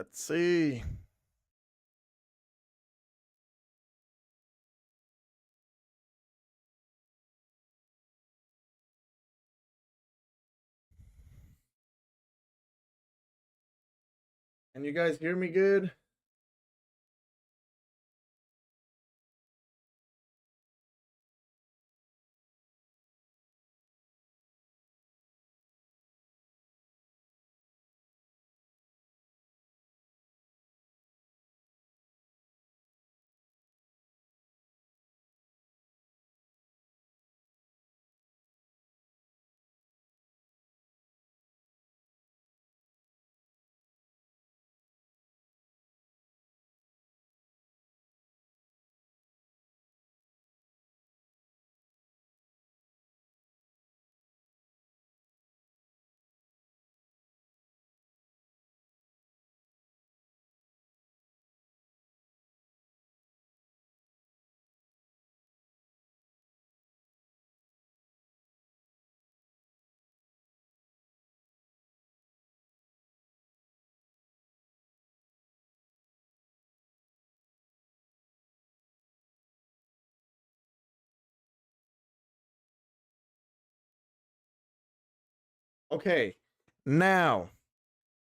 Let's see. Can you guys hear me good? Okay. Now,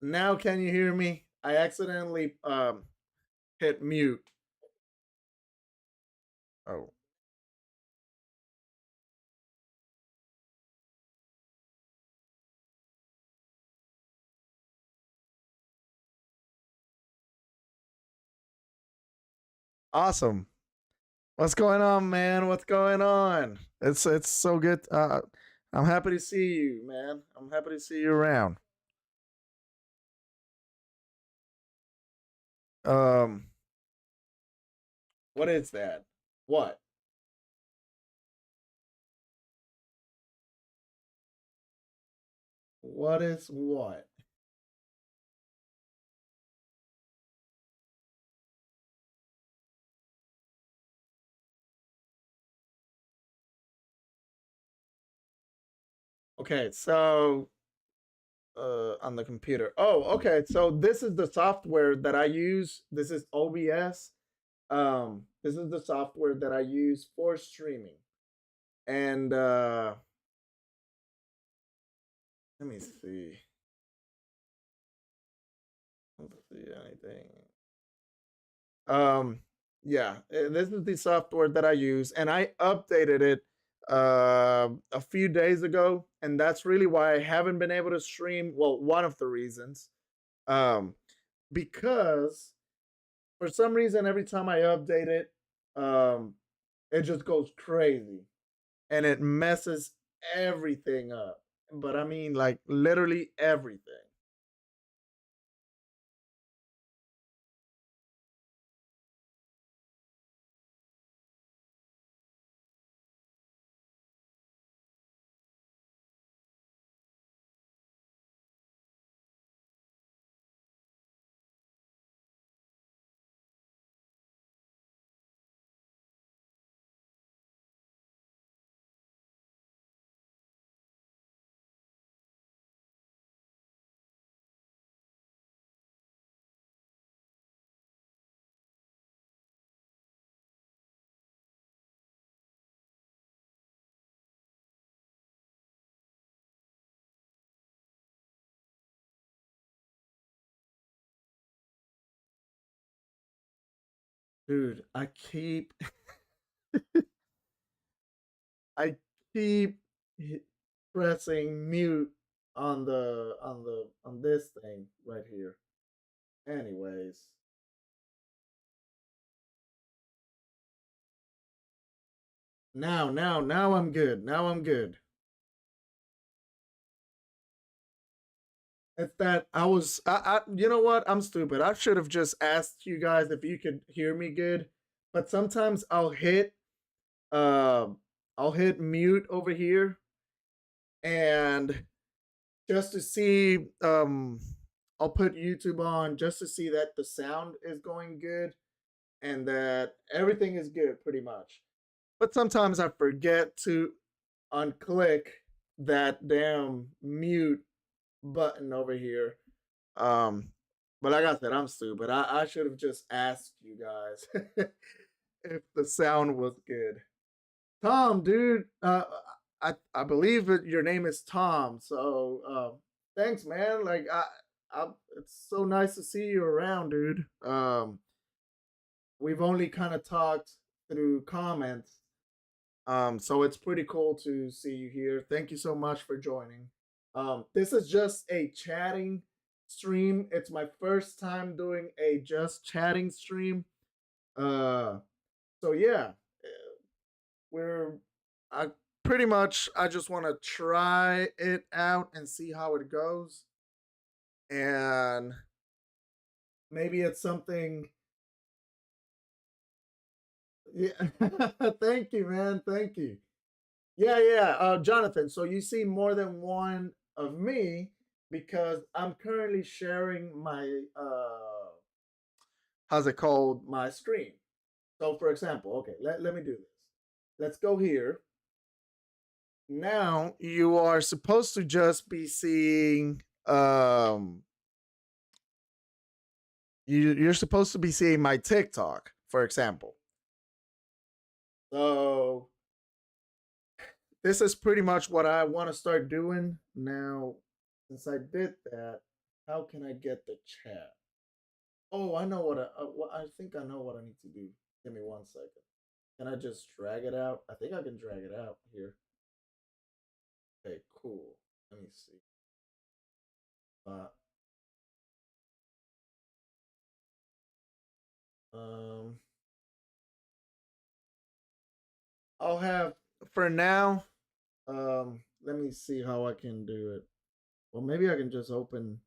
now can you hear me? I accidentally hit mute. Oh. Awesome. What's going on, man? What's going on? It's so good. I'm happy to see you, man. I'm happy to see you around. Um, what is that? What? What is what? Okay, so on the computer. Oh, okay. So this is the software that I use. This is OBS. This is the software that I use for streaming. And let me see. Let's see anything. Um, yeah, this is the software that I use, and I updated it a few days ago, and that's really why I haven't been able to stream. Well, one of the reasons, um, because for some reason, every time I update it, um, it just goes crazy and it messes everything up. But I mean, like literally everything. Dude, I keep pressing mute on this thing right here. Anyways, now I'm good. Now I'm good. It's that you know what? I'm stupid. I should have just asked you guys if you could hear me good. But sometimes uh, I'll hit mute over here and just to see I'll put YouTube on just to see that the sound is going good and that everything is good pretty much. But sometimes I forget to unclick that damn mute button over here. Um But like I said, I'm stupid. I should have just asked you guys if the sound was good. Tom, dude, I believe your name is Tom. So thanks, man. Like it's so nice to see you around, dude. We've only kind of talked through comments, so it's pretty cool to see you here. Thank you so much for joining. This is just a chatting stream. It's my first time doing a just chatting stream. Uh, so yeah, we're I pretty much I just want to try it out and see how it goes, and maybe it's something. Yeah, thank you, man. Thank you. Yeah, yeah. Jonathan, so you see more than one of me because I'm currently sharing my how's it called? My screen. So for example, okay, let me do this. Let's go here. Now you are supposed to just be seeing you're supposed to be seeing my TikTok, for example. So this is pretty much what I want to start doing now. Since I did that, how can I get the chat? Oh, I know what I think I know what I need to do. Give me 1 second. Can I just drag it out? I think I can drag it out here. Okay, cool. Let me see. Uh, um, I'll have for now. Let me see how I can do it. Well, maybe I can just open.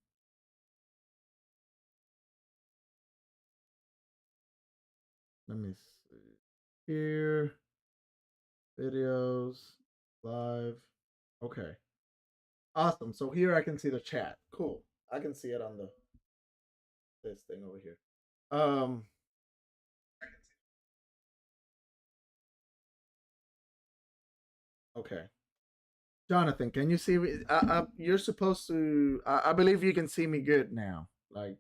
Let me see here. Videos, live. Okay, awesome. So here I can see the chat. Cool. I can see it on the this thing over here. Um, okay. Jonathan, can you see me? You're supposed to. I believe you can see me good now. Like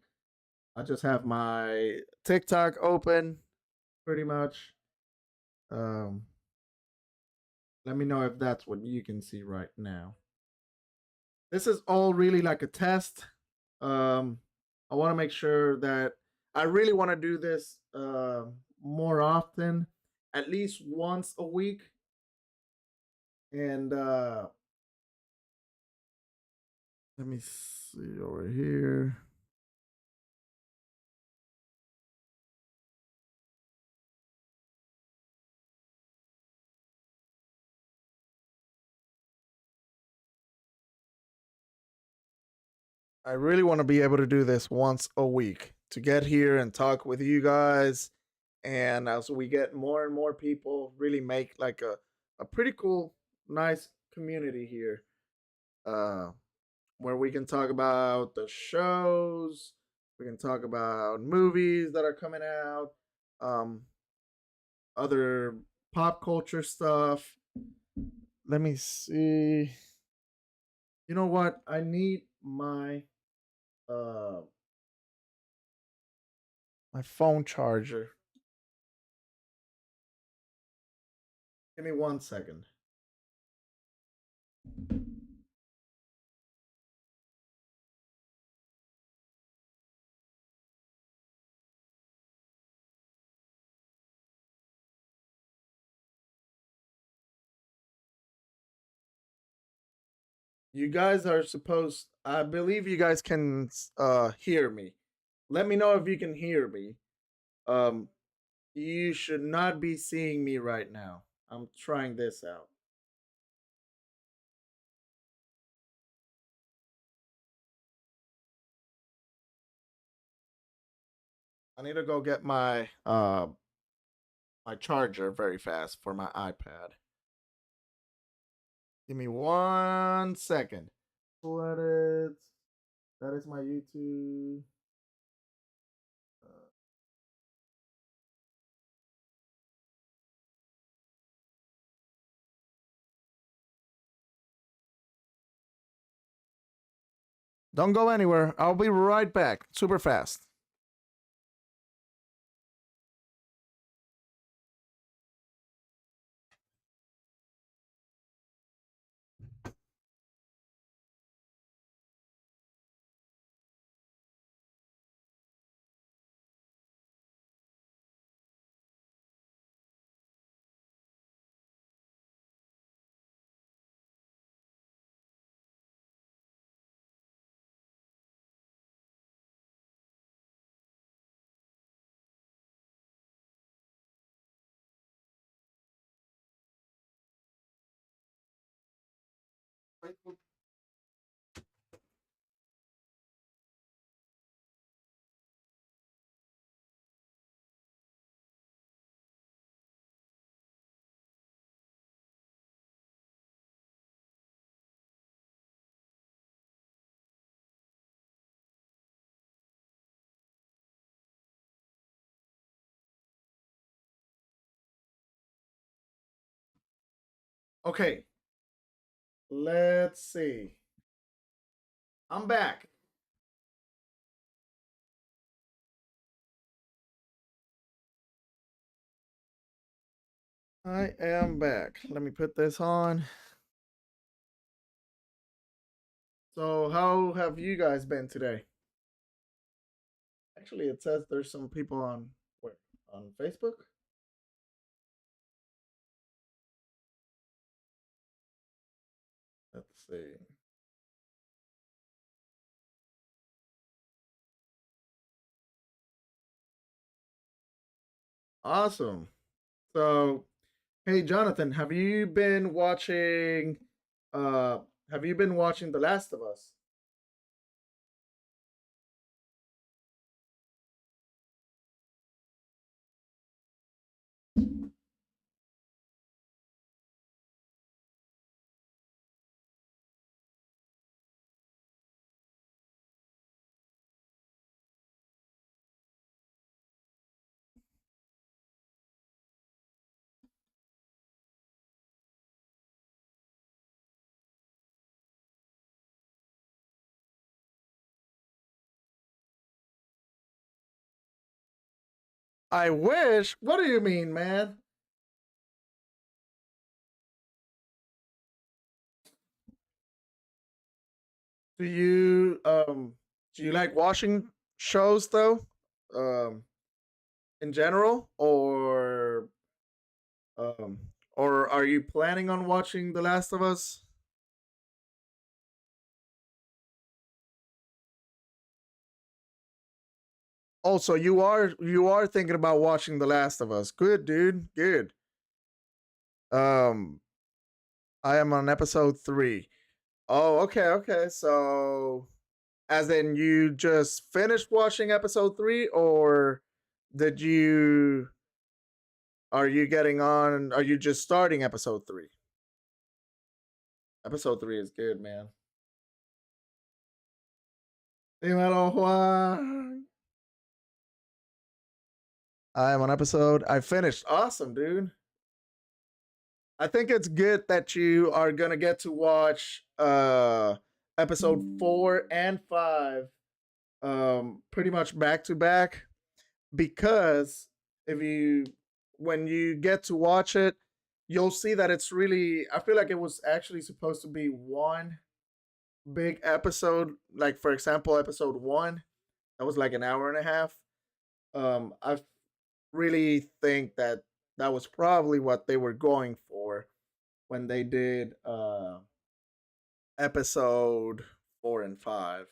I just have my TikTok open, pretty much. Um, Let me know if that's what you can see right now. This is all really like a test. Um, I want to make sure that I really want to do this more often, at least once a week. And let me see over here. I really want to be able to do this once a week to get here and talk with you guys. And as we get more and more people, really make like a pretty cool, nice community here. Uh, where we can talk about the shows, we can talk about movies that are coming out, um, other pop culture stuff. Let me see. You know what? I need uh my phone charger. Give me 1 second. You guys are supposed I believe you guys can hear me. Let me know if you can hear me. Um you should not be seeing me right now. I'm trying this out. I need to go get my charger very fast for my iPad. Give me 1 second. What is that is my YouTube. Uh, Don't go anywhere. I'll be right back. Super fast. Okay, let's see. I'm back. I am back. Let me put this on. So, how have you guys been today? Actually, it says there's some people on where? On Facebook? Let's see. Awesome. So, hey Jonathan, uh have you been watching The Last of Us? I wish. What do you mean, man? Do you do you like watching shows though? Um in general um or are you planning on watching The Last of Us? Also, you are thinking about watching The Last of Us. Good, dude. Good. Um I am on episode 3. Oh, okay, okay. So as in you just finished watching episode 3 or did you are you getting on are you just starting episode 3? Episode 3 is good, man. Dímelo, Juan. I am on episode. I finished. Awesome, dude. I think it's good that you are gonna get to watch episode 4 and 5 pretty much back to back because if you when you get to watch it, you'll see that it's really I feel like it was actually supposed to be one big episode. Like for example, episode 1, that was like an hour and a half. I really think that that was probably what they were going for when they did episode 4 and 5.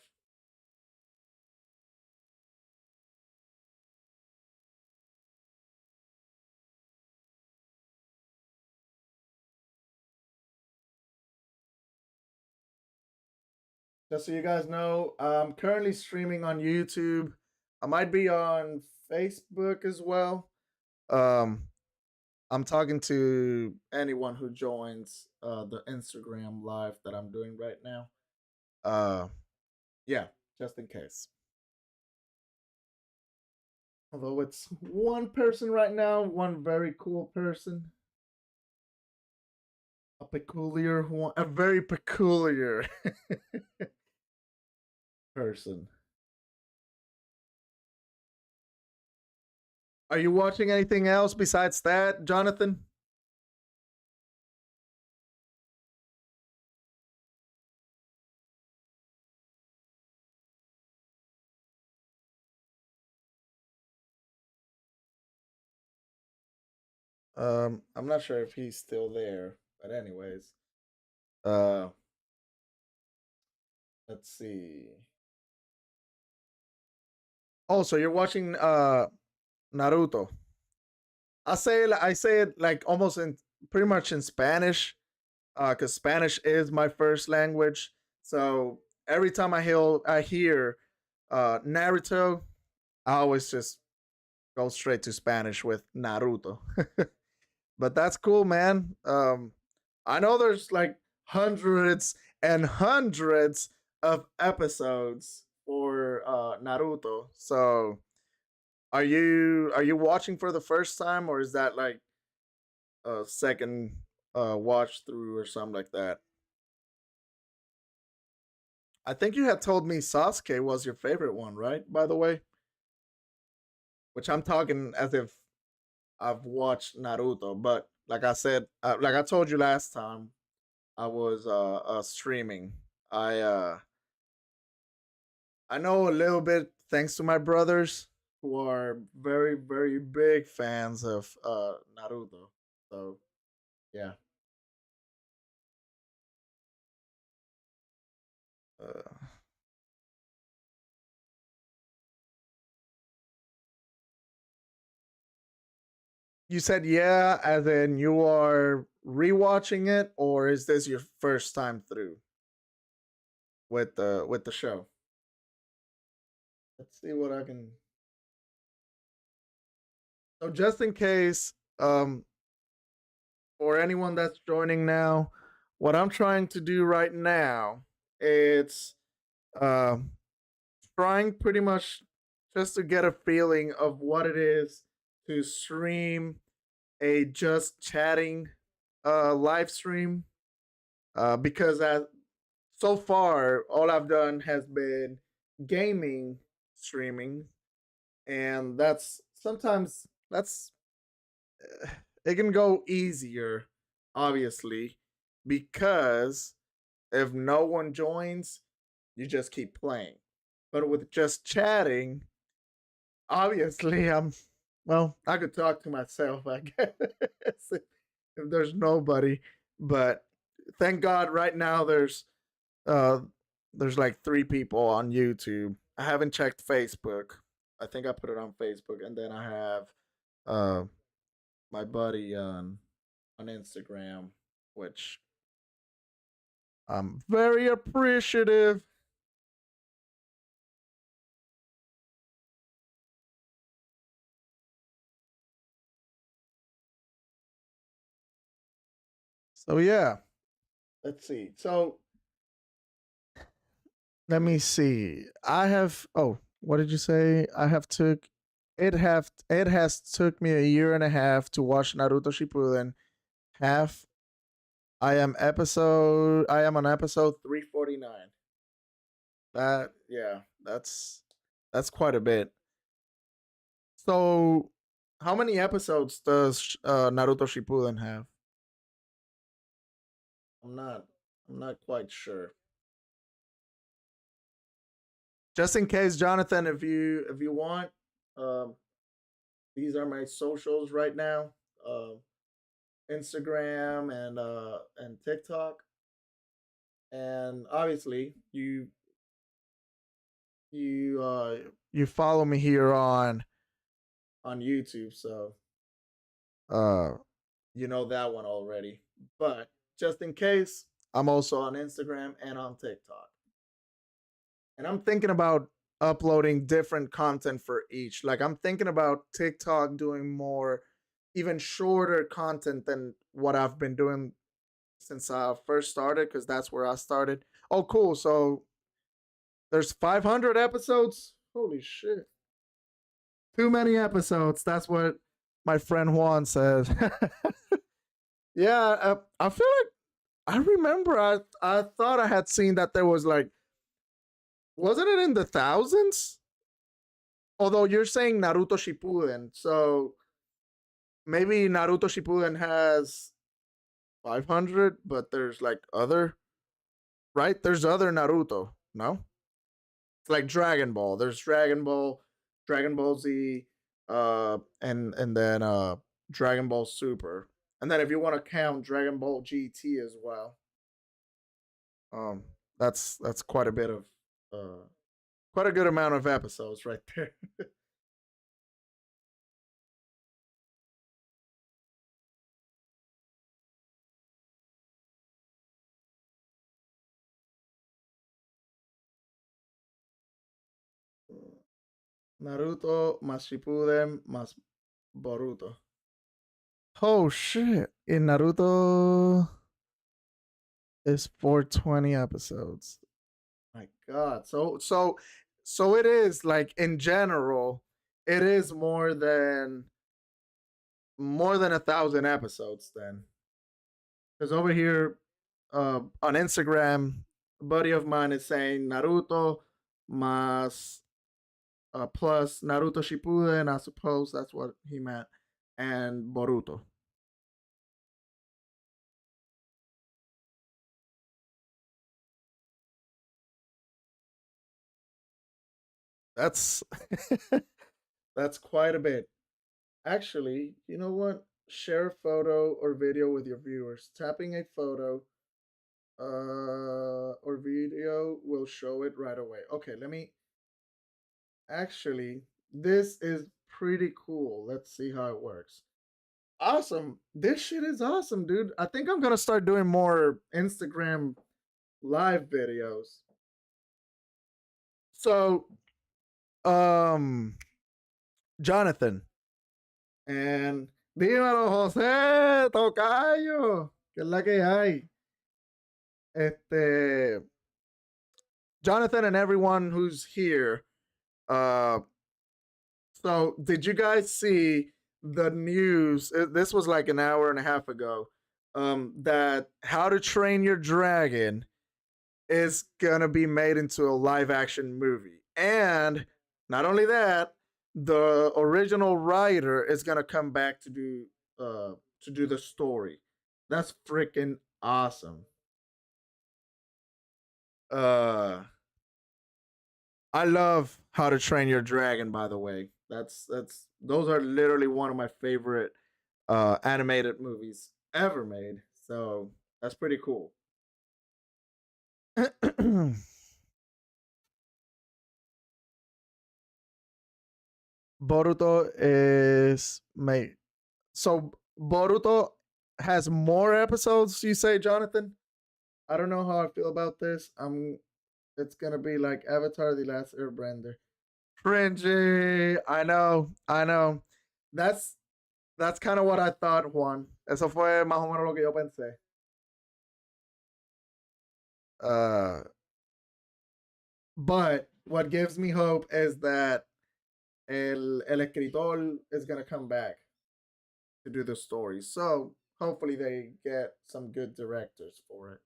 Just so you guys know, I'm currently streaming on YouTube. I might be on Facebook as well. Um, I'm talking to anyone who joins the Instagram live that I'm doing right now. Uh, yeah, just in case. Although it's one person right now, one very cool person, a peculiar one, a very peculiar. person. Are you watching anything else besides that, Jonathan? I'm not sure if he's still there, but anyways, uh, let's see. Oh, so you're watching Naruto? I say it like almost in pretty much in Spanish, because Spanish is my first language. So every time I hear Naruto, I always just go straight to Spanish with Naruto. But that's cool, man. I know there's like hundreds and hundreds of episodes for Naruto. So are you watching for the first time, or is that like a second watch through or something like that? I think you had told me Sasuke was your favorite one, right? By the way, which I'm talking as if I've watched Naruto, but like I said, like I told you last time, I was streaming. I uh I know a little bit thanks to my brothers who are very very big fans of Naruto. So yeah. Uh, you said yeah, as in you are rewatching it, or is this your first time through with the show? Let's see what I can. So just in case, for anyone that's joining now, what I'm trying to do right now, it's um trying pretty much just to get a feeling of what it is to stream a just chatting live stream, because so far all I've done has been gaming streaming, and that's sometimes that's it can go easier, obviously, because if no one joins, you just keep playing. But with just chatting, obviously, well, I could talk to myself, I guess, if there's nobody. But thank God, right now uh there's like 3 people on YouTube. I haven't checked Facebook. I think I put it on Facebook, and then I have uh my buddy on Instagram, which I'm very appreciative. So yeah, let's see. So let me see. I have. Oh, what did you say? I have took. It has took me a year and a half to watch Naruto Shippuden. Half. I am on episode 349. That yeah. That's quite a bit. So, how many episodes does Naruto Shippuden have? I'm not. I'm not quite sure. Just in case, Jonathan, if you want, um, these are my socials right now. Instagram and TikTok, and obviously you you follow me here on YouTube, so uh you know that one already. But just in case, I'm also on Instagram and on TikTok. And I'm thinking about uploading different content for each. Like I'm thinking about TikTok doing more even shorter content than what I've been doing since I first started, because that's where I started. Oh, cool. So there's 500 episodes. Holy shit. Too many episodes. That's what my friend Juan says. Yeah, I feel like I remember I thought I had seen that there was like Wasn't it in the thousands? Although you're saying Naruto Shippuden, so maybe Naruto Shippuden has 500, but there's like other, right? There's other Naruto, no? It's like Dragon Ball. There's Dragon Ball, Dragon Ball Z, and then Dragon Ball Super. And then if you want to count Dragon Ball GT as well, um that's quite a bit of uh quite a good amount of episodes right there. Naruto más Shippuden más Boruto. Oh shit! In Naruto is 420 episodes. My God. So it is like in general, it is more than 1,000 episodes then. Because over here, on Instagram, a buddy of mine is saying Naruto mas plus Naruto Shippuden. I suppose that's what he meant, and Boruto. That's that's quite a bit. Actually, you know what? Share a photo or video with your viewers. Tapping a photo or video will show it right away. Okay, let me actually, this is pretty cool. Let's see how it works. Awesome. This shit is awesome, dude. I think I'm gonna start doing more Instagram live videos. So, um, Jonathan and dímelo, José, tocayo, que es la que hay. Este, Jonathan and everyone who's here. Uh, so did you guys see the news? This was like an hour and a half ago. That How to Train Your Dragon is gonna be made into a live action movie, and not only that, the original writer is gonna come back to do the story. That's freaking awesome. Uh, I love How to Train Your Dragon. By the way, that's those are literally one of my favorite animated movies ever made. So that's pretty cool. Boruto is made. So Boruto has more episodes. You say, Jonathan? I don't know how I feel about this. It's gonna be like Avatar: The Last Airbender. Cringy. I know. I know. That's that's kind of what I thought, Juan. Eso fue más o menos lo que yo pensé. Uh, but what gives me hope is that el escritor is gonna come back to do the story. So hopefully they get some good directors for it.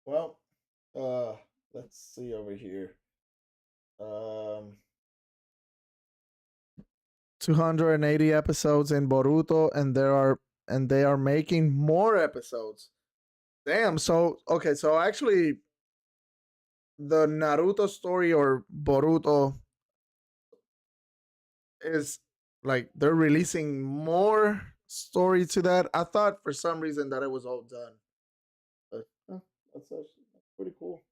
Well, uh, let's see over here. Um, 280 episodes in Boruto, and they are making more episodes. Damn. So okay. So actually, the Naruto story or Boruto is like they're releasing more story to that. I thought for some reason that it was all done, but that's pretty cool.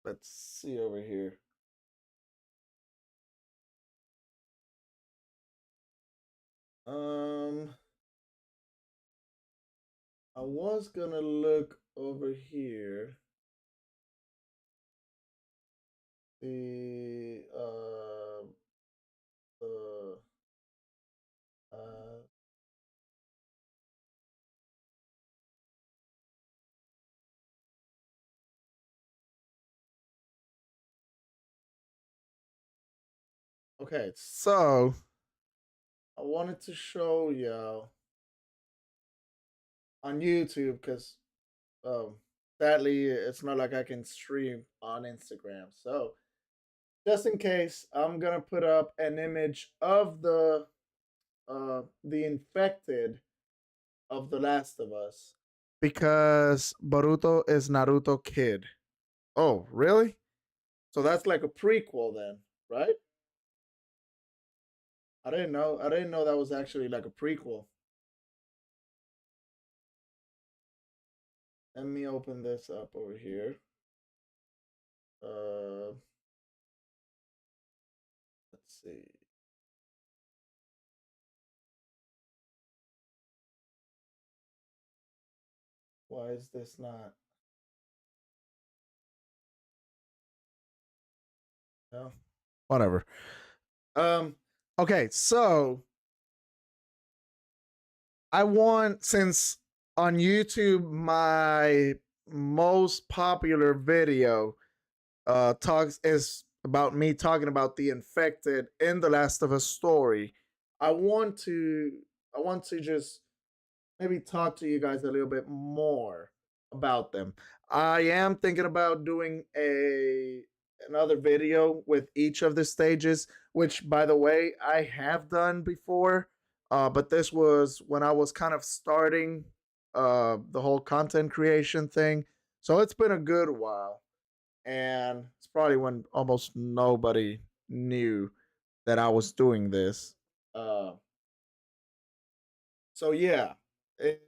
Let's see over here. Um, I was gonna look over here. The uh Okay, so I wanted to show y'all on YouTube because um, sadly it's not like I can stream on Instagram. So just in case, I'm gonna put up an image of the infected of The Last of Us because Boruto is Naruto kid. Oh, really? So that's like a prequel then, right? I didn't know. I didn't know that was actually like a prequel. Let me open this up over here. Uh, let's see. Why is this not? No. Whatever. Um. Okay. So I want, since on YouTube my most popular video talks is about me talking about the infected in the Last of Us story. I want to I want to just maybe talk to you guys a little bit more about them. I am thinking about doing a another video with each of the stages, which by the way I have done before. But this was when I was kind of starting the whole content creation thing. So it's been a good while, and it's probably when almost nobody knew that I was doing this. Uh, so yeah, if,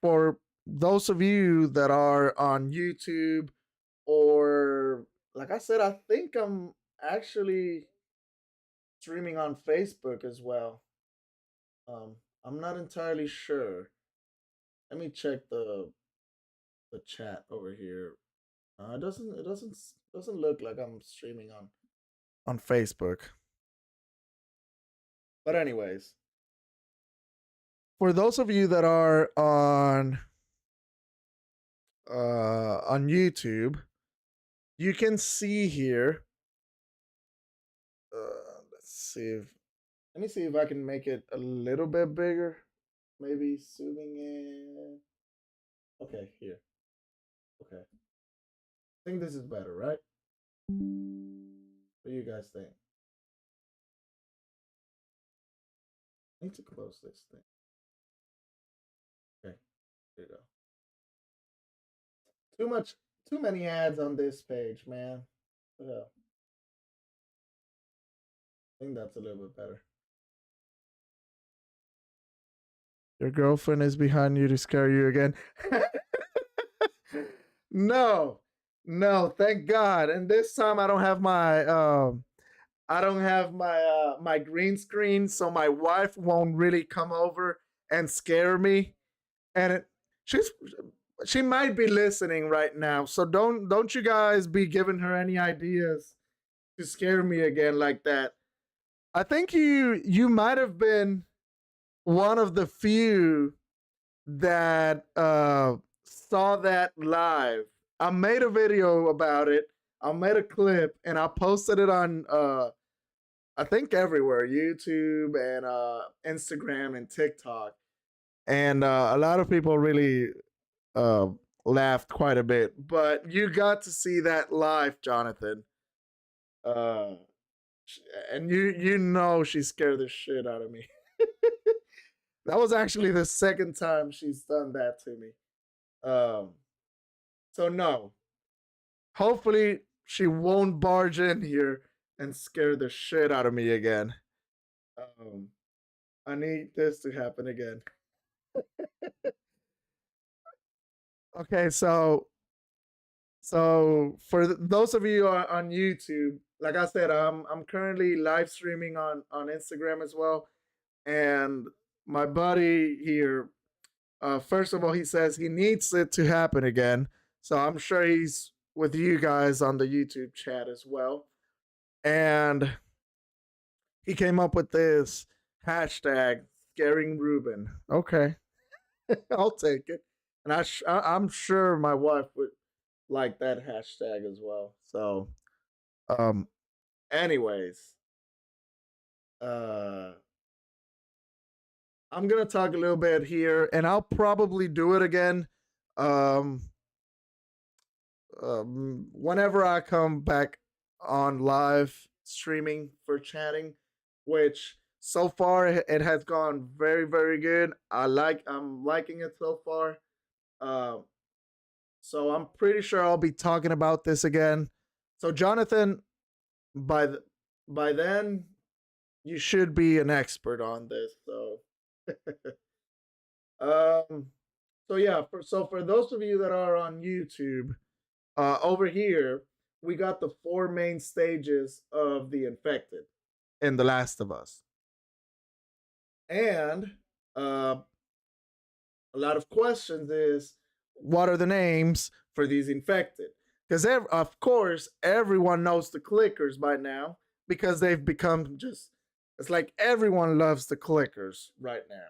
for those of you that are on YouTube, or like I said, I think I'm actually streaming on Facebook as well. Um, I'm not entirely sure. Let me check the chat over here. It doesn't look like I'm streaming on Facebook. But anyways, for those of you that are on YouTube, you can see here. Let's see if let me see if I can make it a little bit bigger. Maybe zooming in. Okay, here. Okay, I think this is better, right? What do you guys think? I need to close this thing. Okay, here you go. Too many ads on this page, man. Yeah, I think that's a little bit better. Your girlfriend is behind you to scare you again. No, no, thank God. And this time I don't have my green screen, so my wife won't really come over and scare me. And she's she might be listening right now, so don't you guys be giving her any ideas to scare me again like that. I think you might have been one of the few that saw that live. I made a video about it. I made a clip and I posted it on I think everywhere, YouTube and Instagram and TikTok. And a lot of people really uh, laughed quite a bit. But you got to see that live, Jonathan. Uh, and you know she scared the shit out of me. That was actually the second time she's done that to me. Um, so no, hopefully she won't barge in here and scare the shit out of me again. Um, I need this to happen again. Okay, so for those of you on YouTube, like I said, I'm currently live streaming on Instagram as well, and my buddy here, first of all, he says he needs it to happen again, so I'm sure he's with you guys on the YouTube chat as well, and he came up with this hashtag scaring Ruben. Okay, I'll take it, and I'm sure my wife would like that hashtag as well. So, um, anyways, Uh, I'm gonna talk a little bit here, and I'll probably do it again. Um, Whenever I come back on live streaming for chatting, which so far it has gone very very good. I'm liking it so far. Uh, so I'm pretty sure I'll be talking about this again. So Jonathan, by the, by then you should be an expert on this. So um for those of you that are on YouTube, over here, we got the four main stages of the infected in The Last of Us. And uh, a lot of questions is what are the names for these infected? Because, of course, everyone knows the clickers by now because they've become just, it's like everyone loves the clickers right now.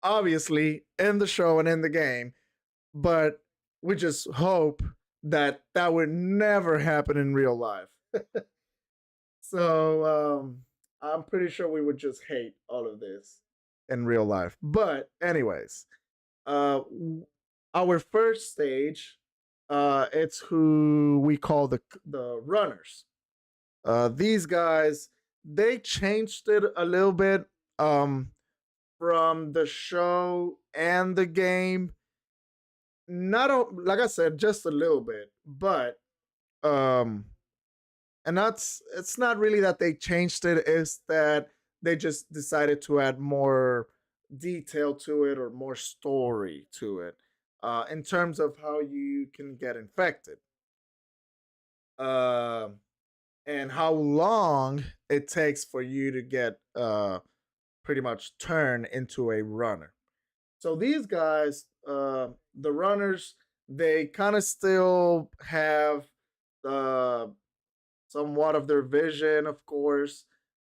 Obviously, in the show and in the game, but we just hope that that would never happen in real life. So I'm pretty sure we would just hate all of this in real life. But anyways, uh, our first stage, it's who we call the runners. These guys, they changed it a little bit from the show and the game. Like I said, just a little bit, but um and that's it's not really that they changed it, it's that they just decided to add more detail to it or more story to it, in terms of how you can get infected, uh, and how long it takes for you to get pretty much turn into a runner. So these guys, the runners, they kind of still have uh, somewhat of their vision, of course,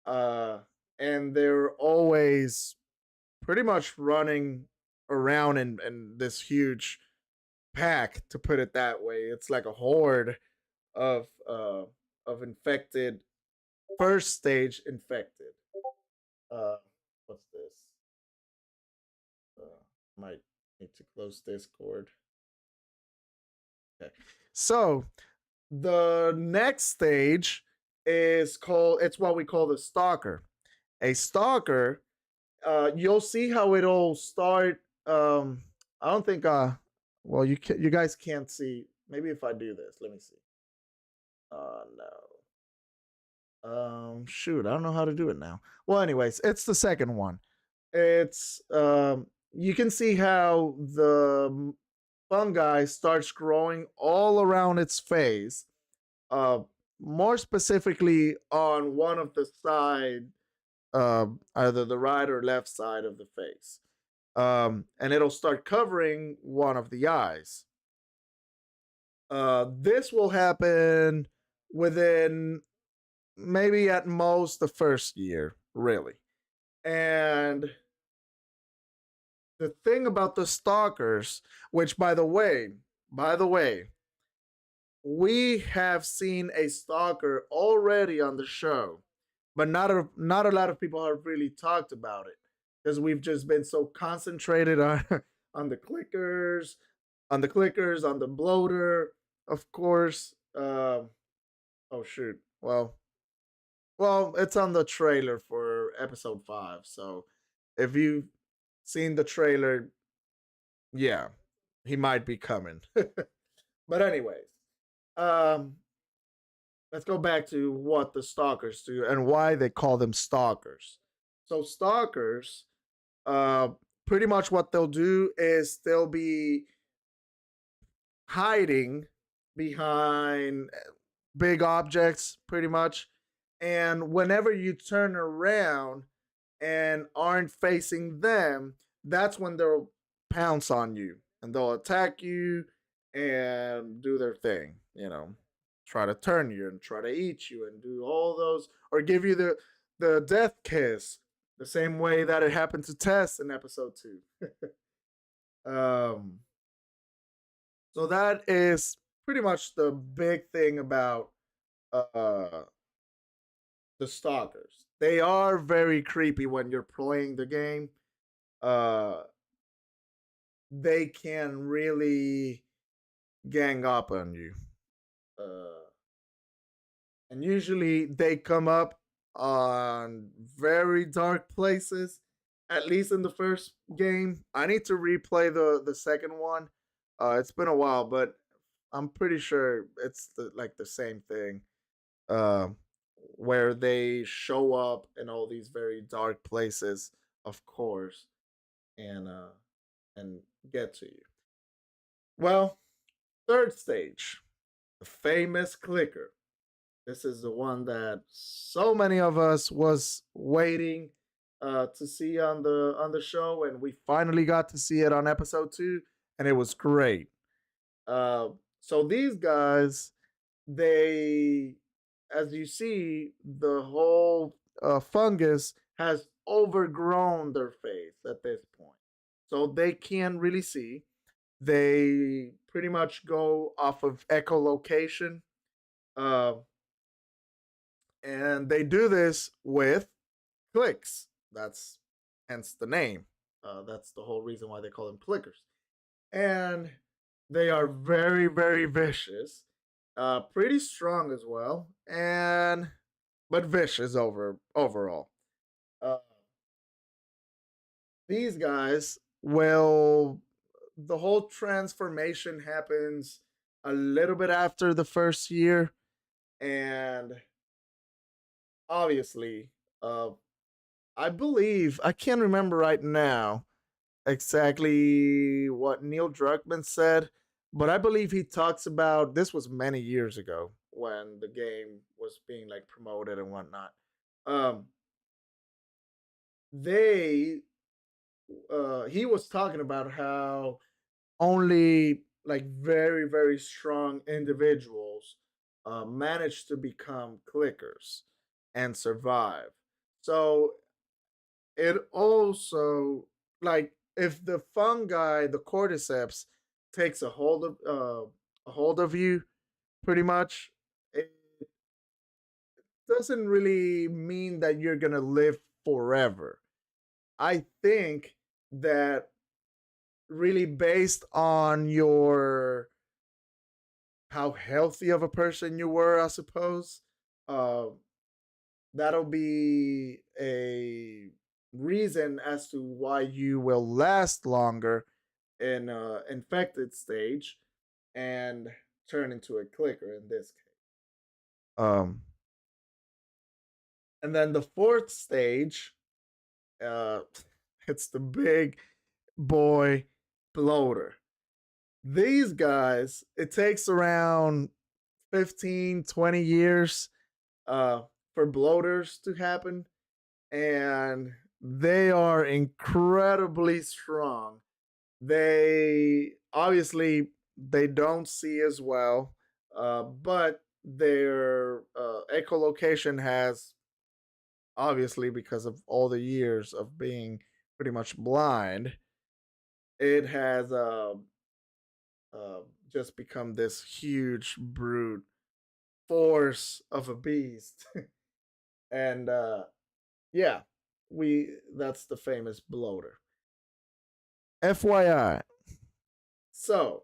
uh, and they're always pretty much running around in this huge pack, to put it that way. It's like a horde of uh, of infected, first stage infected. Uh, what's this? Might need to close Discord. Okay. So the next stage is called, it's what we call the stalker. A stalker, you'll see how it'll start. I don't think well, you guys can't see. Maybe if I do this, let me see. No. Shoot, I don't know how to do it now. Well, anyways, it's the second one. It's you can see how the fungi starts growing all around its face, uh, more specifically on one of the side, either the right or left side of the face. And it'll start covering one of the eyes. This will happen within maybe at most the first year, really. And the thing about the stalkers, which by the way, we have seen a stalker already on the show, but not a lot of people have really talked about it because we've just been so concentrated on on the clickers, on the bloater, of course. Oh shoot. Well, it's on the trailer for episode 5. So if you've seen the trailer, yeah, he might be coming. But anyways, um, let's go back to what the stalkers do and why they call them stalkers. So stalkers, uh, pretty much what they'll do is they'll be hiding behind big objects, pretty much. And whenever you turn around and aren't facing them, that's when they'll pounce on you and they'll attack you and do their thing, try to turn you and try to eat you and do all those, or give you the death kiss, the same way that it happened to Tess in episode 2. um so that is pretty much the big thing about uh the stalkers. They are very creepy when you're playing the game. Uh, they can really gang up on you. Uh, and usually they come up on very dark places, at least in the first game. I need to replay the second one. It's been a while, but I'm pretty sure it's like the same thing. Um, where they show up in all these very dark places, of course, and and get to you. Well, third stage, the famous clicker. This is the one that so many of us was waiting to see on the show, and we finally got to see it on episode 2, and it was great. Uh, so these guys, they, as you see, the whole fungus has overgrown their face at this point, so they can't really see. They pretty much go off of echolocation. Uh, and they do this with clicks. That's hence the name. That's the whole reason why they call them clickers. And they are very, very vicious, pretty strong as well, and but vicious overall. Uh, these guys will. The whole transformation happens a little bit after the first year, and obviously, uh, I believe I can't remember right now exactly what Neil Druckmann said, but I believe he talks about this was many years ago when the game was being like promoted and whatnot. Um, they he was talking about how only like very very strong individuals manage to become clickers and survive. So it also, like, if the fungi, the cordyceps, takes a hold of you, pretty much, it doesn't really mean that you're gonna live forever. I think that really based on your how healthy of a person you were, I suppose, uh, that'll be a reason as to why you will last longer in infected stage and turn into a clicker in this case. Um, and then the fourth stage, uh, it's the big boy bloater. These guys, it takes around 15, 20 years uh, for bloaters to happen, and they are incredibly strong. They obviously they don't see as well, but their echolocation has obviously because of all the years of being pretty much blind, it has just become this huge brute force of a beast, and yeah, we that's the famous bloater. FYI, so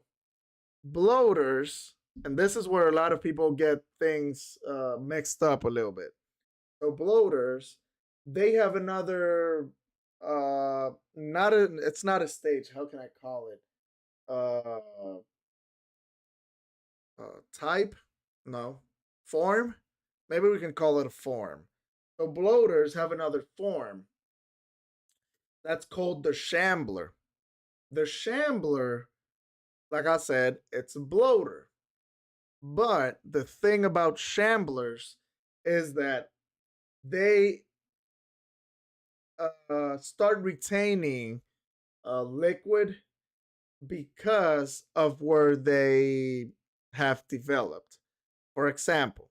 bloaters, and this is where a lot of people get things mixed up a little bit. So bloaters, they have another not a it's not a stage. How can I call it? Type? No. Form? Maybe we can call it a form. So bloaters have another form. That's called the shambler. The shambler, like I said, it's a bloater. But the thing about shamblers is that they start retaining liquid because of where they have developed. For example,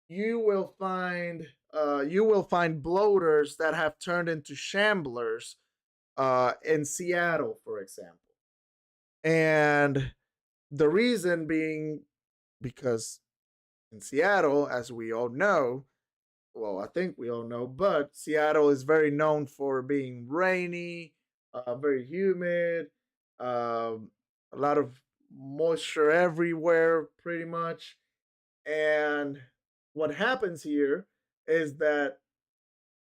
you will find bloaters that have turned into shamblers in Seattle, for example, and the reason being because in Seattle, as we all know, well, I think we all know, but Seattle is very known for being rainy, very humid, um, a lot of moisture everywhere, pretty much. And what happens here is that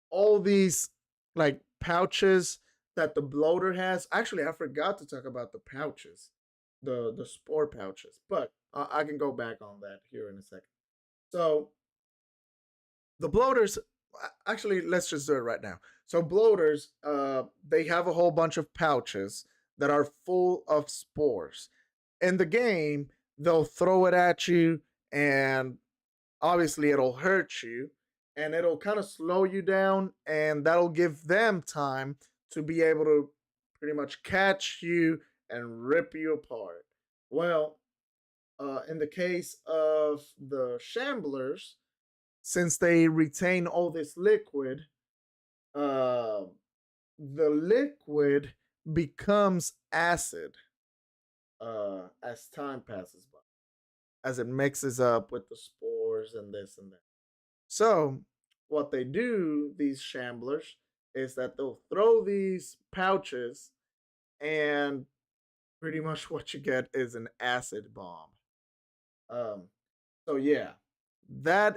all these like pouches that the bloater has. Actually, I forgot to talk about the pouches, the spore pouches, but I can go back on that here in a second. So the bloaters, actually, let's just do it right now. So bloaters, they have a whole bunch of pouches that are full of spores. In the game, they'll throw it at you, and obviously it'll hurt you, and it'll kind of slow you down, and that'll give them time to be able to pretty much catch you and rip you apart. Well, in the case of the shamblers, since they retain all this liquid, uh, the liquid becomes acid as time passes by, as it mixes up with the spores and this and that. So, what they do, these shamblers, is that they'll throw these pouches, and pretty much what you get is an acid bomb. Um, so yeah, those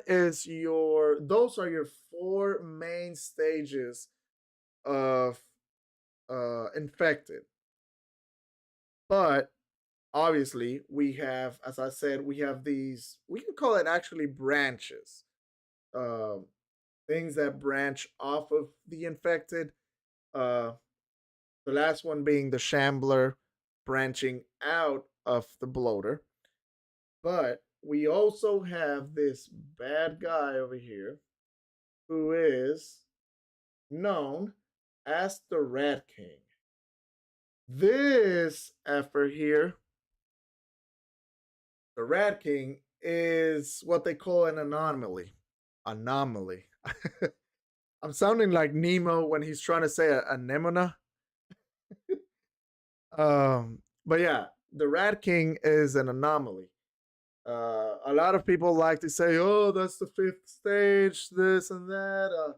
are your four main stages of infected. But obviously, we have, as I said, we have these. We can call it actually branches. Um, Things that branch off of the infected. Uh, the last one being the shambler branching out of the bloater. But we also have this bad guy over here who is known as the Rat King. This effort here, the Rat King, is what they call an anomaly. Anomaly. I'm sounding like Nemo when he's trying to say a anemone. But yeah, the Rat King is an anomaly. A lot of people like to say, "Oh, that's the fifth stage, this and that."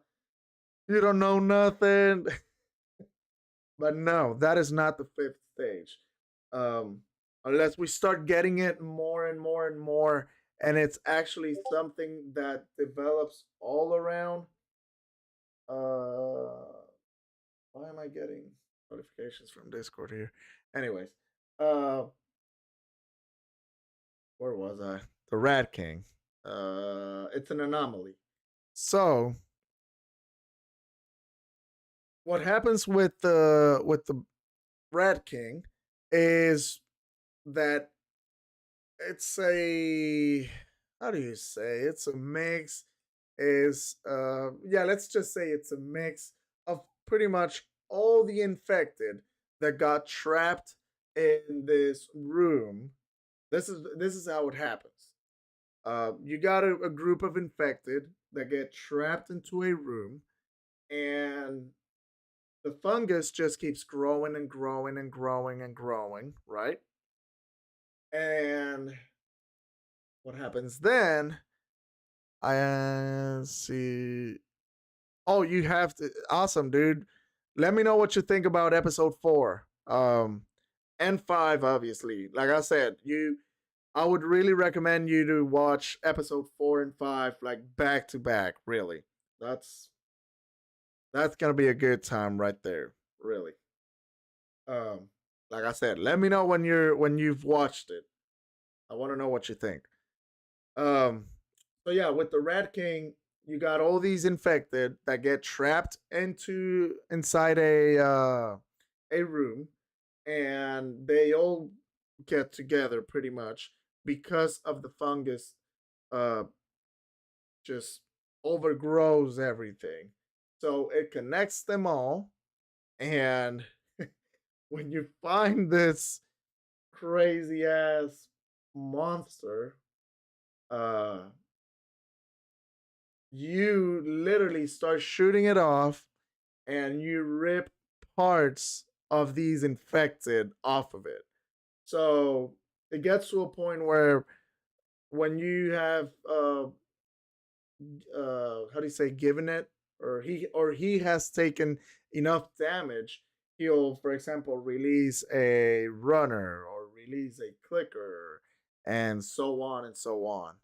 You don't know nothing, but no, that is not the fifth stage. Um, Unless we start getting it more and more and more, and it's actually something that develops all around. Why am I getting notifications from Discord here? Anyways, uh, where was I? The Rat King. It's an anomaly. So what happens with the Rat King is that it's a, how do you say, it's a mix, is yeah, let's just say it's a mix of pretty much all the infected that got trapped in this room. This is how it happens. You got a group of infected that get trapped into a room, and the fungus just keeps growing and growing and growing and growing, right? And what happens then? I see. Oh, you have to. Awesome, dude. Let me know what you think about episode 4. And 5, obviously. Like I said, I would really recommend you to watch episode 4 and 5 like back to back, really. That's that's gonna be a good time right there. Really. Um, like I said, let me know when you've watched it. I want to know what you think. Um, so yeah, with the Rat King, you got all these infected that get trapped inside a room, and they all get together pretty much because of the fungus. Uh, just overgrows everything, so it connects them all, and when you find this crazy ass monster, uh, you literally start shooting it off, and you rip parts of these infected off of it. So it gets to a point where when you have how do you say, given it, or he has taken enough damage, he'll, for example, release a runner or release a clicker, and so on and so on.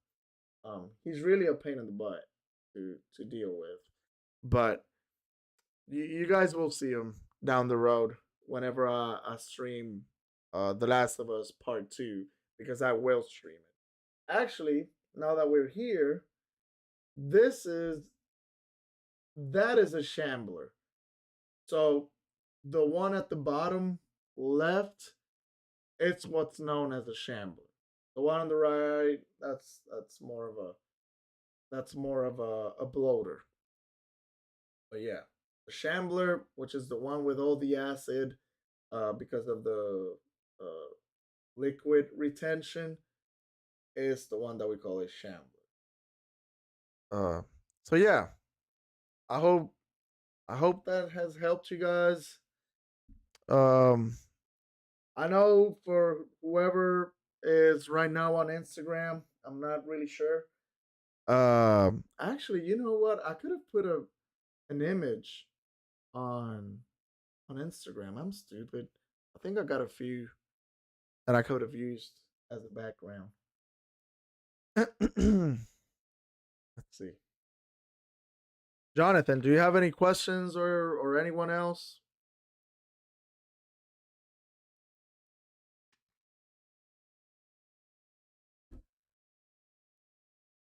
He's really a pain in the butt to deal with, but you guys will see him down the road whenever I stream The Last of Us Part Two, because I will stream it. Actually, now that we're here, this is that is a shambler. So the one at the bottom left, it's what's known as a shambler. The one on the right, that's more of a bloater. But yeah, the shambler, which is the one with all the acid, because of the uh, liquid retention, is the one that we call a shambler. Uh, so yeah, I hope I hope that has helped you guys. Um, I know for whoever is right now on Instagram, I'm not really sure. Actually, you know what? I could have put an image on Instagram. I'm stupid. I think I got a few that I could have used as a background. Let's see. Jonathan, do you have any questions, or anyone else?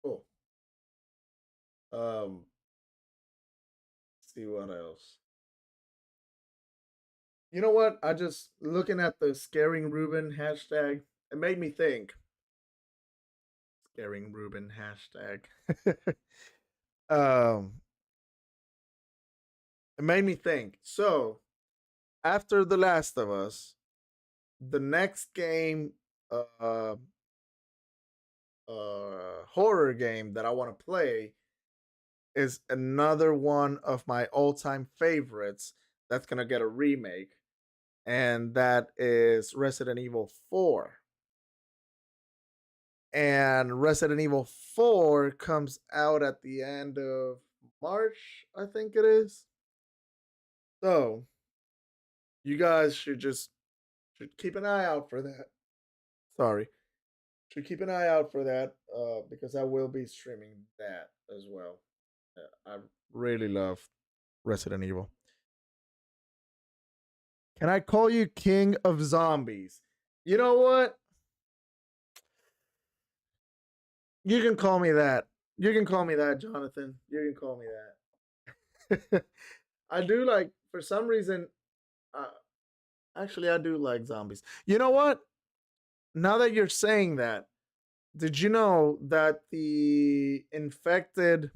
Cool. Let's see what else. You know what? I just looking at the scaring Ruben hashtag. It made me think. Scaring Ruben hashtag. um, it made me think. So after The Last of Us, the next game, uh, horror game that I want to play is another one of my all-time favorites that's gonna get a remake, and that is Resident Evil 4. And Resident Evil 4 comes out at the end of March, I think it is. So you guys should keep an eye out for that. Sorry, should keep an eye out for that, because I will be streaming that as well. I really love Resident Evil. Can I call you King of Zombies? You know what? You can call me that. You can call me that, Jonathan. You can call me that. I do like, for some reason. Uh, Actually, I do like zombies. You know what? Now that you're saying that, did you know that the infected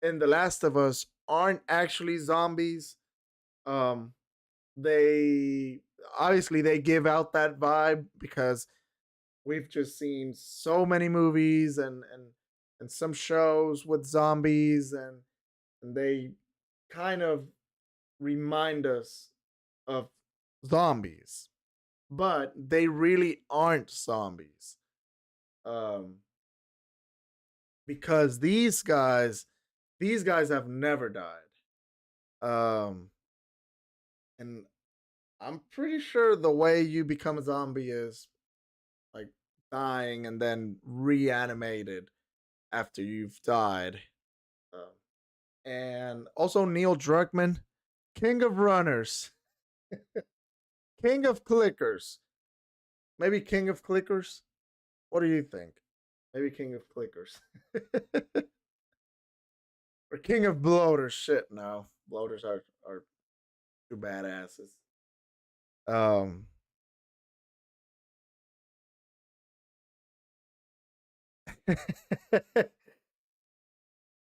in The Last of Us aren't actually zombies? Um, they obviously they give out that vibe because we've just seen so many movies and some shows with zombies, and they kind of remind us of zombies, but they really aren't zombies. Um, because these guys have never died. Um, and I'm pretty sure the way you become a zombie is like dying and then reanimated after you've died. Um, and also Neil Druckmann, king of runners, king of clickers, maybe king of clickers. What do you think? Maybe king of clickers. Or king of bloaters. Shit, no. Bloaters are too badasses. Um,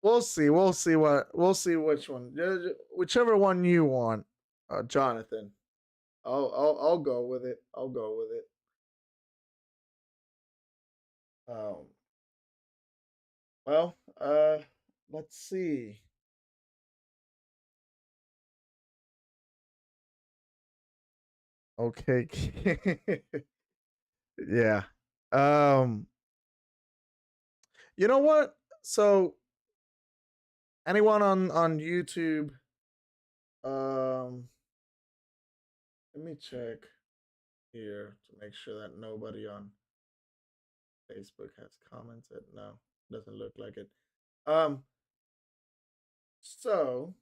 we'll see. We'll see what. We'll see which one. Whichever one you want, Jonathan. I'll go with it. I'll go with it. Um. Well. Let's see. Okay. Yeah. Um. You know what? So anyone on YouTube, um, let me check here to make sure that nobody on Facebook has commented. No, doesn't look like it. Um, so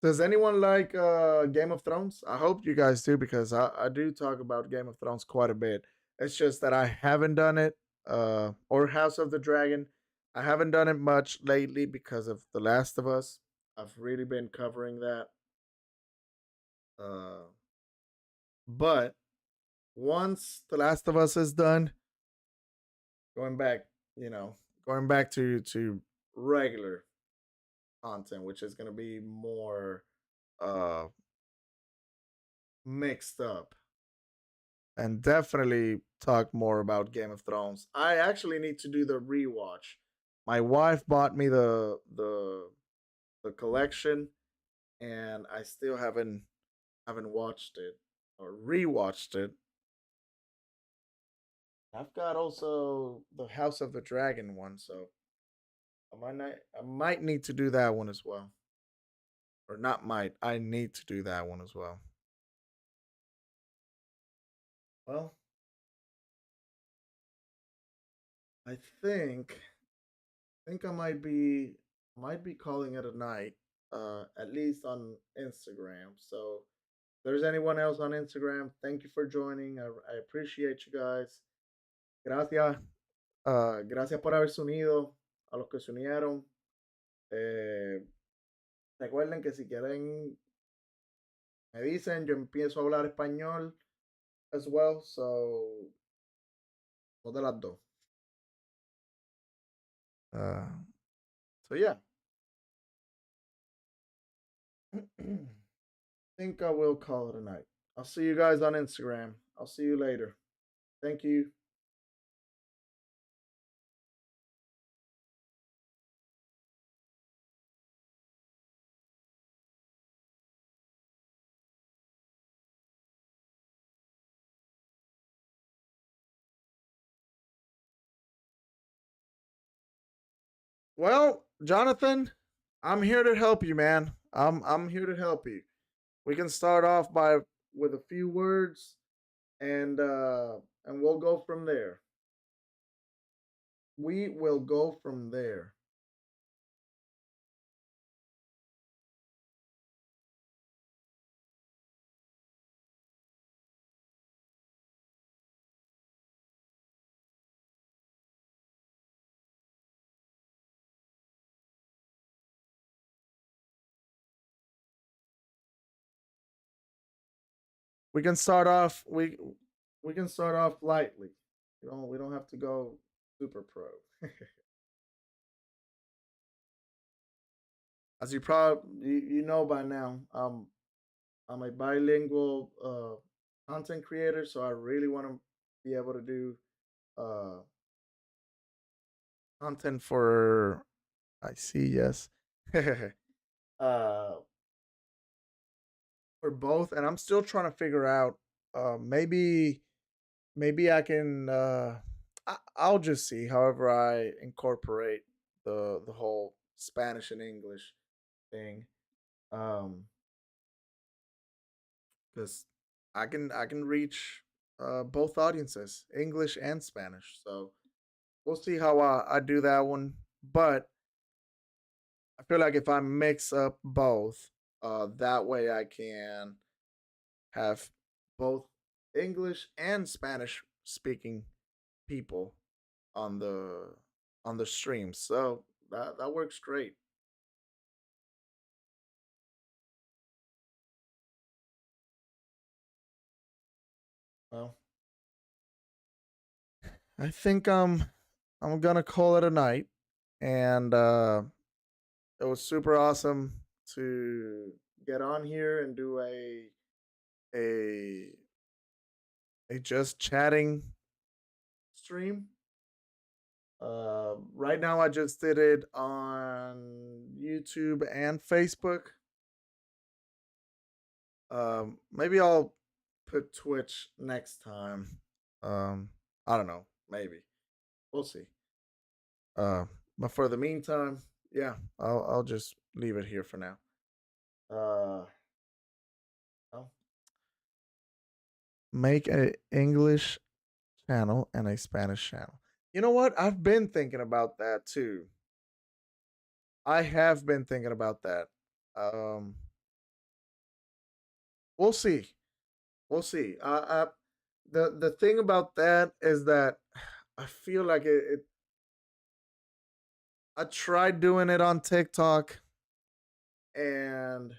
does anyone like Game of Thrones? I hope you guys do because I do talk about Game of Thrones quite a bit. It's just that I haven't done it. Or House of the Dragon. I haven't done it much lately because of The Last of Us. I've really been covering that. Uh, but once The Last of Us is done, going back, you know, going back to regular content, which is gonna be more uh mixed up, and definitely talk more about Game of Thrones. I actually need to do the rewatch. My wife bought me the collection, and I still haven't watched it or rewatched it. I've got also the House of the Dragon one, so I might need to do that one as well. Or not might, I need to do that one as well. Well, I think I might be calling it a night. At least on Instagram. So if there's anyone else on Instagram, thank you for joining. I appreciate you guys. Gracias. Gracias por haberse unido. A los que se unieron. Eh, recuerden que si quieren, me dicen, yo empiezo a hablar español as well. So, no de las dos. Uh, so yeah. Think I will call it a night. I'll see you guys on Instagram. I'll see you later. Thank you. Well, Jonathan, I'm here to help you, man. I'm here to help you. We can start off by with a few words, and we'll go from there. We will go from there. We can start off we can start off lightly. We don't have to go super pro. As you know by now, I'm a bilingual content creator, so I really want to be able to do uh, content for. I see, yes, uh, for both, and I'm still trying to figure out. Maybe I can. I'll just see. However, I incorporate the whole Spanish and English thing. Um, because I can reach both audiences, English and Spanish. So we'll see how I do that one. But I feel like if I mix up both, that way I can have both English and Spanish speaking people on the stream. So that works great. Well, I think I'm gonna call it a night, and it was super awesome to get on here and do a a just chatting stream. Right now, I just did it on YouTube and Facebook. Maybe I'll put Twitch next time. I don't know. Maybe we'll see. But for the meantime, yeah, I'll just leave it here for now. Uh, well, make a English channel and a Spanish channel. You know what? I've been thinking about that too. I have been thinking about that. Um, we'll see. We'll see. The thing about that is that I feel like I tried doing it on TikTok and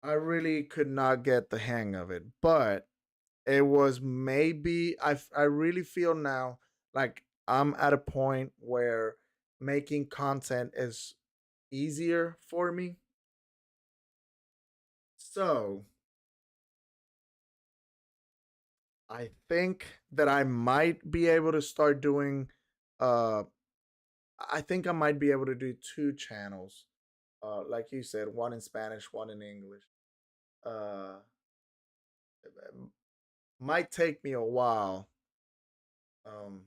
I really could not get the hang of it. But it was maybe I really feel now like I'm at a point where making content is easier for me. So I think that I might be able to start doing uh I think I might be able to do two channels. Like you said, one in Spanish, one in English. Uh might take me a while. Um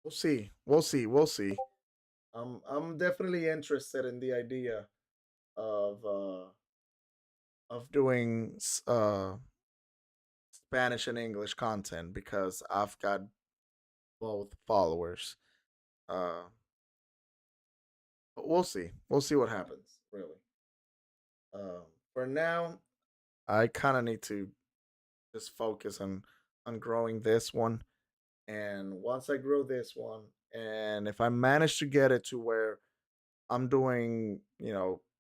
we'll see. We'll see. We'll see. I'm definitely interested in the idea of uh of doing Spanish and English content because I've got both followers. Uh but we'll see. We'll see what happens, really. For now, I kind of need to just focus on growing this one, and once I grow this one, and if I manage to get it to where I'm doing,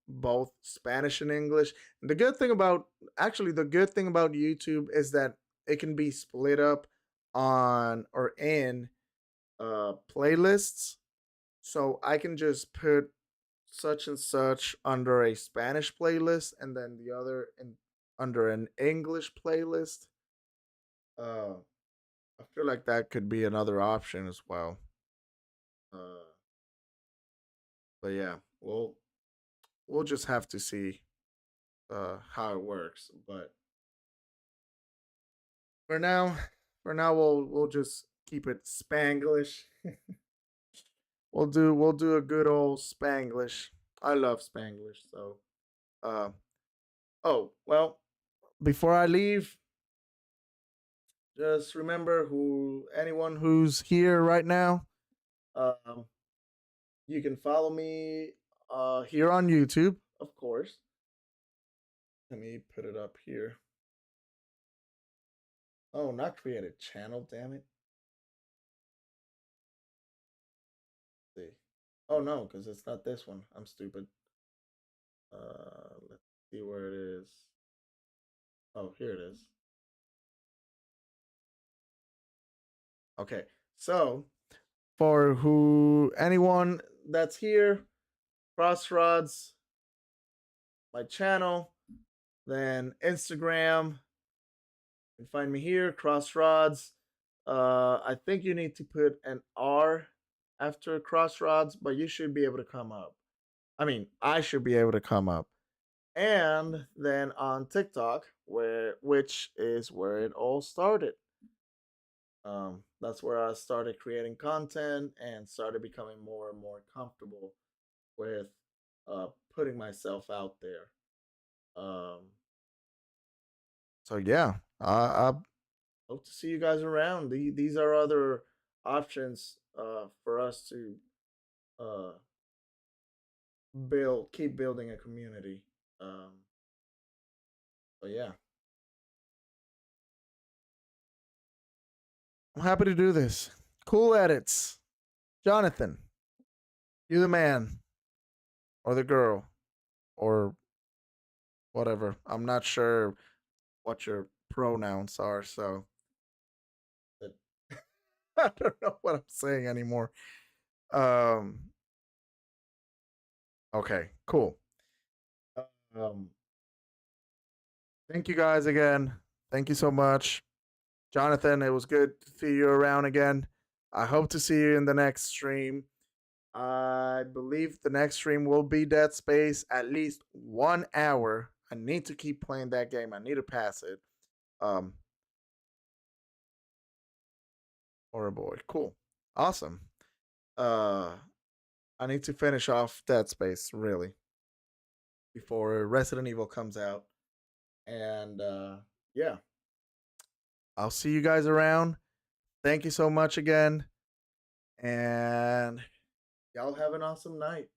both Spanish and English. The good thing about actually the good thing about YouTube is that it can be split up on or in playlists. So I can just put such and such under a Spanish playlist and then the other in under an English playlist. Uh I feel like that could be another option as well. Uh but yeah, we'll just have to see how it works. But for now, we'll just keep it Spanglish. We'll do a good old Spanglish. I love Spanglish. So uh oh well, before I leave, just remember who anyone who's here right now. Um, you can follow me here on YouTube, of course. Let me put it up here. Oh, not create a channel, damn it. Let's see. Oh no, because it's not this one. I'm stupid. Let's see where it is. Oh, here it is. Okay. So for who anyone that's here, CrossRodz, my channel, then Instagram, you can find me here, CrossRodz. I think you need to put an R after CrossRodz, but you should be able to come up. I mean, I should be able to come up. And then on TikTok, which is where it all started. That's where I started creating content and started becoming more and more comfortable with putting myself out there. Um, so yeah, I hope to see you guys around. These are other options for us to uh, keep building a community. But yeah, I'm happy to do this. Cool edits, Jonathan. You the man or the girl or whatever. I'm not sure what your pronouns are, so I don't know what I'm saying anymore. Um, okay, cool. Um, thank you guys again. Thank you so much. Jonathan, it was good to see you around again. I hope to see you in the next stream. I believe the next stream will be Dead Space, at least 1 hour. I need to keep playing that game. I need to pass it. Um, or a boy. Cool. Awesome. Uh I need to finish off Dead Space really before Resident Evil comes out. And yeah, I'll see you guys around. Thank you so much again. And y'all have an awesome night.